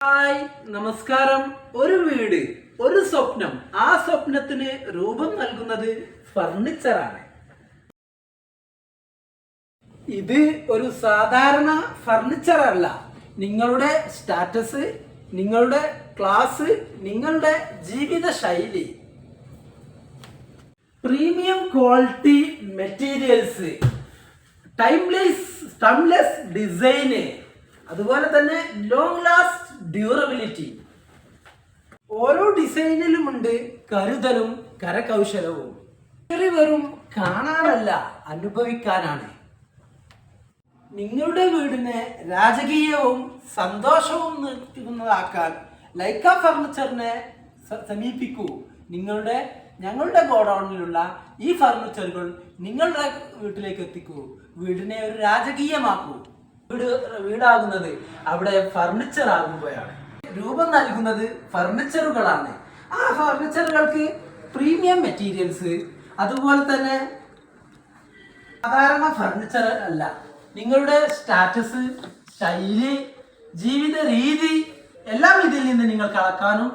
Hi നമസ്കാരം. ഒരു വീട്, ഒരു സ്വപ്നം. ആ സ്വപ്നത്തിന് രൂപം നൽകുന്നത് ഫർണിച്ചറാണ്. ഇത് ഒരു സാധാരണ ഫർണിച്ചർ അല്ല. നിങ്ങളുടെ സ്റ്റാറ്റസ്, നിങ്ങളുടെ ക്ലാസ്, നിങ്ങളുടെ ജീവിത ശൈലി, പ്രീമിയം ക്വാളിറ്റി മെറ്റീരിയൽസ്, ടൈംലെസ് ഡിസൈന്, അതുപോലെ തന്നെ ലോങ് ലാസ്റ്റ് ഡ്യൂറബിലിറ്റി. ഓരോ ഡിസൈനിലുമുണ്ട് കരുതലും കരകൗശലവും. വെറും കാണാനല്ല, അനുഭവിക്കാനാണ്. നിങ്ങളുടെ വീടിനെ രാജകീയവും സന്തോഷവും നിർത്തുന്നതാക്കാൻ ലൈക്ക ഫർണിച്ചറിനെ സമീപിക്കൂ. ഞങ്ങളുടെ ഗോഡൌണിലുള്ള ഈ ഫർണിച്ചറുകൾ നിങ്ങളുടെ വീട്ടിലേക്ക് എത്തിക്കൂ. വീടിനെ ഒരു രാജകീയമാക്കൂ. വീടാകുന്നത് അവിടെ ഫർണിച്ചർ ആകുമ്പോഴാണ്. രൂപം നൽകുന്നത് ഫർണിച്ചറുകളാണ്. ആ ഫർണിച്ചറുകൾക്ക് പ്രീമിയം മെറ്റീരിയൽസ്, അതുപോലെ തന്നെ സാധാരണ ഫർണിച്ചർ അല്ല. നിങ്ങളുടെ സ്റ്റാറ്റസ്, ശൈലി, ജീവിത രീതി എല്ലാം ഇതിൽ നിന്ന് നിങ്ങൾക്ക് അളക്കാനും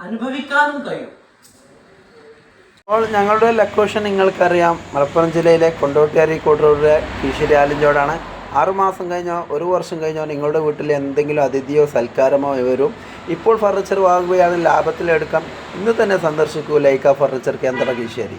അനുഭവിക്കാനും കഴിയും. അപ്പോൾ ഞങ്ങളുടെ ലൊക്കേഷൻ നിങ്ങൾക്കറിയാം. മലപ്പുറം ജില്ലയിലെ കൊണ്ടോട്ടി അരീക്കോട് റോഡിലെ കീശ്ശേരി ആലിഞ്ചോടാണ്. 6 മാസം കഴിഞ്ഞോ 1 വർഷം കഴിഞ്ഞോ നിങ്ങളുടെ വീട്ടിൽ എന്തെങ്കിലും അതിഥിയോ സൽക്കാരമോ വരും. ഇപ്പോൾ ഫർണിച്ചർ വാങ്ങുകയാണ് ലാഭത്തിലെടുക്കാം. ഇന്ന് തന്നെ സന്ദർശിക്കൂ ലൈക്ക ഫർണിച്ചർ കേന്ദ്ര കീശ്ശേരി.